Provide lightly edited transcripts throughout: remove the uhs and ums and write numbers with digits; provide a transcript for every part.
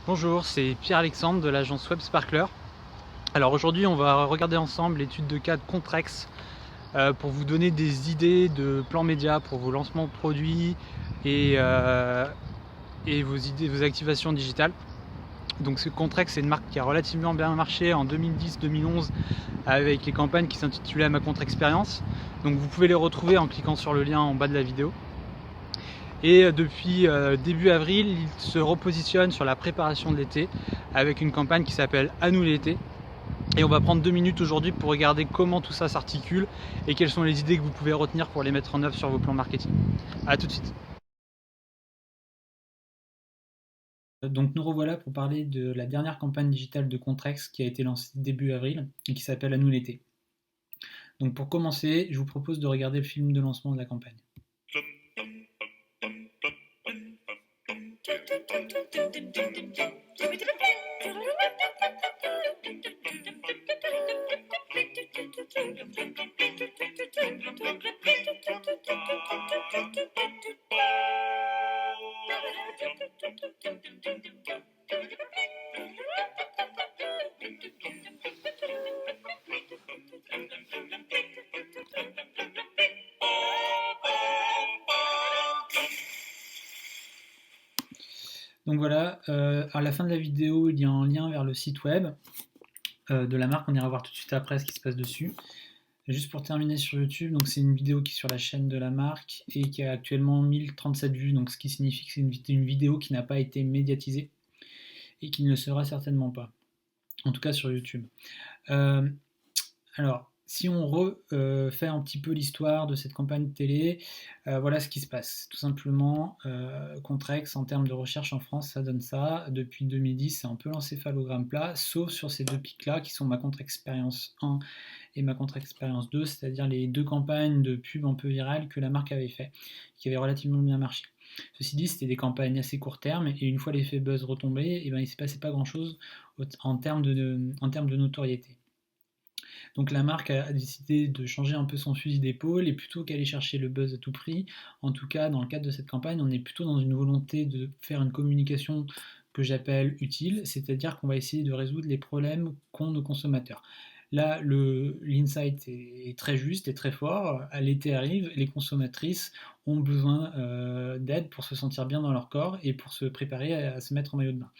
Bonjour, c'est Pierre-Alexandre de l'agence Web Sparkler. Alors aujourd'hui, on va regarder ensemble l'étude de cas de Contrex pour vous donner des idées de plans médias pour vos lancements de produits et vos activations digitales. Donc ce Contrex, c'est une marque qui a relativement bien marché en 2010-2011 avec les campagnes qui s'intitulaient Ma Contre-Expérience. Donc vous pouvez les retrouver en cliquant sur le lien en bas de la vidéo. Et depuis début avril, il se repositionne sur la préparation de l'été avec une campagne qui s'appelle À nous l'été. Et on va prendre 2 minutes aujourd'hui pour regarder comment tout ça s'articule et quelles sont les idées que vous pouvez retenir pour les mettre en œuvre sur vos plans marketing. A tout de suite. Donc nous revoilà pour parler de la dernière campagne digitale de Contrex qui a été lancée début avril et qui s'appelle À nous l'été. Donc pour commencer, je vous propose de regarder le film de lancement de la campagne. Donc voilà, à la fin de la vidéo, il y a un lien vers le site web de la marque. On ira voir tout de suite après ce qui se passe dessus. Juste pour terminer sur YouTube, donc c'est une vidéo qui est sur la chaîne de la marque et qui a actuellement 1037 vues, donc ce qui signifie que c'est une vidéo qui n'a pas été médiatisée et qui ne le sera certainement pas, en tout cas sur YouTube. Alors, si on refait un petit peu l'histoire de cette campagne de télé, voilà ce qui se passe. Tout simplement, Contrex, en termes de recherche en France, ça donne ça. Depuis 2010, c'est un peu l'encéphalogramme plat, sauf sur ces deux pics-là, qui sont Ma Contre-Expérience 1 et Ma Contre-Expérience 2, c'est-à-dire les deux campagnes de pub un peu virales que la marque avait fait, qui avaient relativement bien marché. Ceci dit, c'était des campagnes assez court terme, et une fois l'effet buzz retombé, il ne s'est passé pas grand-chose en termes de notoriété. Donc la marque a décidé de changer un peu son fusil d'épaule et plutôt qu'aller chercher le buzz à tout prix, en tout cas dans le cadre de cette campagne, on est plutôt dans une volonté de faire une communication que j'appelle utile, c'est-à-dire qu'on va essayer de résoudre les problèmes qu'ont nos consommateurs. Là, l'insight est très juste et très fort. L'été arrive, les consommatrices ont besoin d'aide pour se sentir bien dans leur corps et pour se préparer à se mettre en maillot de bain.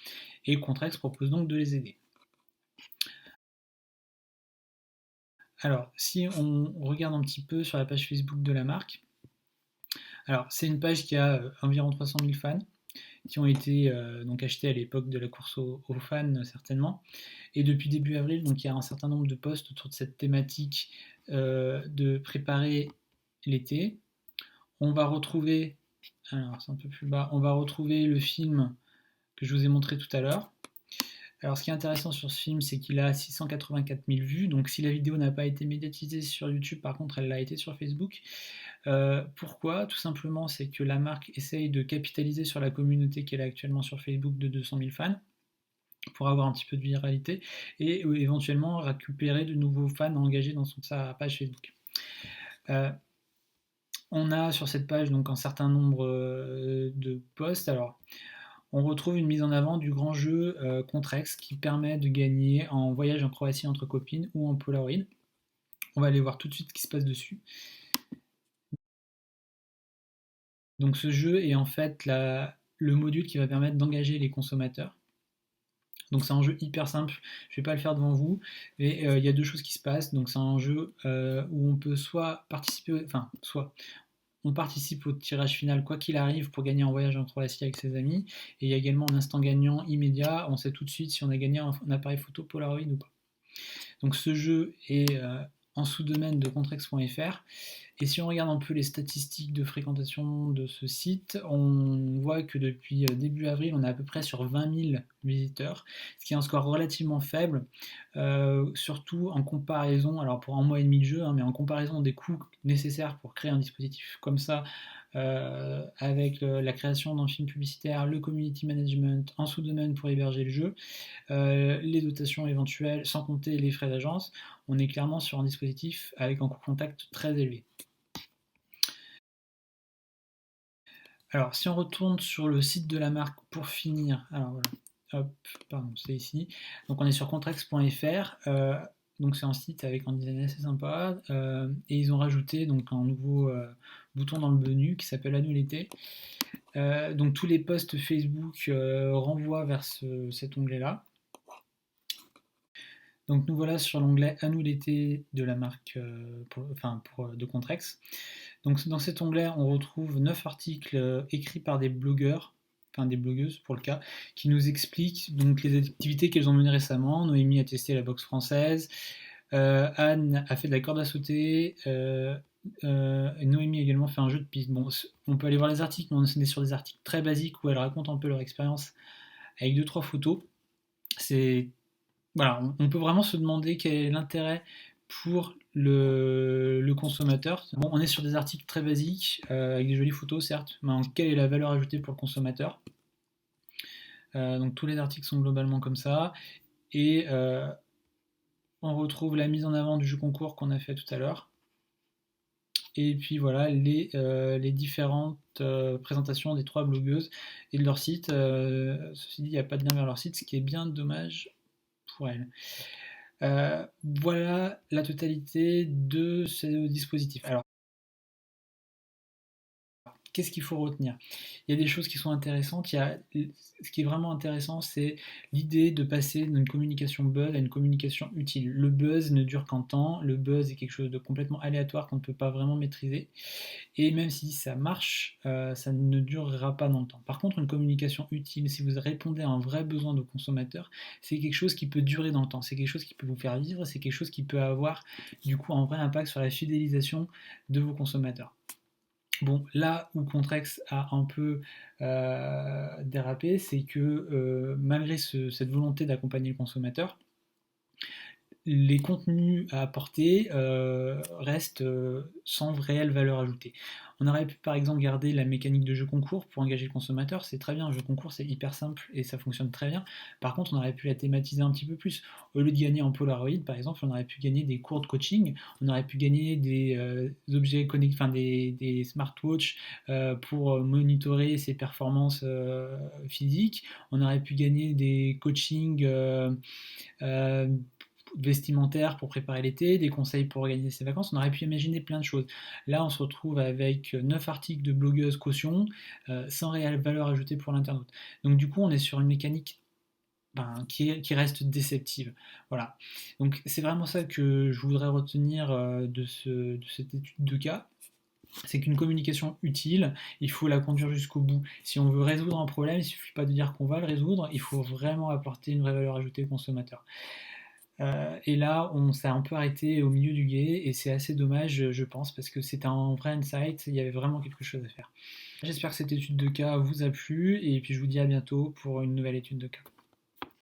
Et Contrex propose donc de les aider. Alors, si on regarde un petit peu sur la page Facebook de la marque, alors c'est une page qui a environ 300 000 fans qui ont été donc achetés à l'époque de la course aux fans certainement. Et depuis début avril, donc il y a un certain nombre de posts autour de cette thématique de préparer l'été. On va retrouver, alors c'est un peu plus bas, on va retrouver le film que je vous ai montré tout à l'heure. Alors, ce qui est intéressant sur ce film, c'est qu'il a 684 000 vues. Donc, si la vidéo n'a pas été médiatisée sur YouTube, par contre, elle l'a été sur Facebook. Pourquoi? Tout simplement, c'est que la marque essaye de capitaliser sur la communauté qu'elle a actuellement sur Facebook de 200 000 fans pour avoir un petit peu de viralité et éventuellement récupérer de nouveaux fans engagés dans sa page Facebook. On a sur cette page donc un certain nombre de posts. Alors, on retrouve une mise en avant du grand jeu Contrex qui permet de gagner en voyage en Croatie entre copines ou en Polaroid. On va aller voir tout de suite ce qui se passe dessus. Donc ce jeu est en fait le module qui va permettre d'engager les consommateurs. Donc c'est un jeu hyper simple, je ne vais pas le faire devant vous, mais il y a deux choses qui se passent. Donc c'est un jeu où on peut soit participer, soit on participe au tirage final quoi qu'il arrive pour gagner un voyage en Croatie avec ses amis. Et il y a également un instant gagnant immédiat, on sait tout de suite si on a gagné un appareil photo Polaroid ou pas. Donc ce jeu est en sous-domaine de Contrex.fr. Et si on regarde un peu les statistiques de fréquentation de ce site, on voit que depuis début avril, on est à peu près sur 20 000 visiteurs, ce qui est un score relativement faible, surtout en comparaison, alors pour un mois et demi de jeu, mais en comparaison des coûts nécessaires pour créer un dispositif comme ça, avec la création d'un film publicitaire, le community management, un sous-domaine pour héberger le jeu, les dotations éventuelles, sans compter les frais d'agence, on est clairement sur un dispositif avec un coût contact très élevé. Alors, si on retourne sur le site de la marque pour finir, alors voilà, hop, pardon, c'est ici. Donc on est sur Contrex.fr. Donc c'est un site avec un design assez sympa. Et ils ont rajouté donc un nouveau bouton dans le menu qui s'appelle À nous l'été. Donc tous les posts Facebook renvoient vers cet onglet-là. Donc nous voilà sur l'onglet À nous l'été de la marque de Contrex. Donc dans cet onglet, on retrouve 9 articles écrits par des blogueurs, enfin des blogueuses pour le cas, qui nous expliquent donc les activités qu'elles ont menées récemment. Noémie a testé la boxe française, Anne a fait de la corde à sauter, Noémie a également fait un jeu de piste. Bon, on peut aller voir les articles, mais on est sur des articles très basiques où elles racontent un peu leur expérience avec deux trois photos. C'est voilà, on peut vraiment se demander quel est l'intérêt pour le consommateur. Bon, on est sur des articles très basiques, avec des jolies photos, certes, mais quelle est la valeur ajoutée pour le consommateur? Donc tous les articles sont globalement comme ça. Et on retrouve la mise en avant du jeu concours qu'on a fait tout à l'heure. Et puis voilà les différentes présentations des trois blogueuses et de leur site. Ceci dit, il n'y a pas de lien vers leur site, ce qui est bien dommage pour elles. Voilà la totalité de ce dispositif. Alors, qu'est-ce qu'il faut retenir? Il y a des choses qui sont intéressantes. Ce qui est vraiment intéressant, c'est l'idée de passer d'une communication buzz à une communication utile. Le buzz ne dure qu'un temps. Le buzz est quelque chose de complètement aléatoire qu'on ne peut pas vraiment maîtriser. Et même si ça marche, ça ne durera pas dans le temps. Par contre, une communication utile, si vous répondez à un vrai besoin de consommateur, c'est quelque chose qui peut durer dans le temps. C'est quelque chose qui peut vous faire vivre. C'est quelque chose qui peut avoir du coup un vrai impact sur la fidélisation de vos consommateurs. Bon, là où Contrex a un peu dérapé, c'est que malgré cette volonté d'accompagner le consommateur, les contenus à apporter restent sans réelle valeur ajoutée. On aurait pu par exemple garder la mécanique de jeu concours pour engager le consommateur, c'est très bien, un jeu concours c'est hyper simple et ça fonctionne très bien. Par contre, on aurait pu la thématiser un petit peu plus. Au lieu de gagner en Polaroid par exemple, on aurait pu gagner des cours de coaching, on aurait pu gagner des objets connectés, enfin des smartwatches pour monitorer ses performances physiques, on aurait pu gagner des coachings euh, vestimentaire pour préparer l'été, des conseils pour organiser ses vacances, on aurait pu imaginer plein de choses. Là, on se retrouve avec 9 articles de blogueuses caution, sans réelle valeur ajoutée pour l'internaute. Donc du coup, on est sur une mécanique qui reste déceptive. Voilà. Donc c'est vraiment ça que je voudrais retenir de cette étude de cas. C'est qu'une communication utile, il faut la conduire jusqu'au bout. Si on veut résoudre un problème, il ne suffit pas de dire qu'on va le résoudre, il faut vraiment apporter une vraie valeur ajoutée au consommateur. Et là, on s'est un peu arrêté au milieu du gué, et c'est assez dommage, je pense, parce que c'était un vrai insight, il y avait vraiment quelque chose à faire. J'espère que cette étude de cas vous a plu, et puis je vous dis à bientôt pour une nouvelle étude de cas.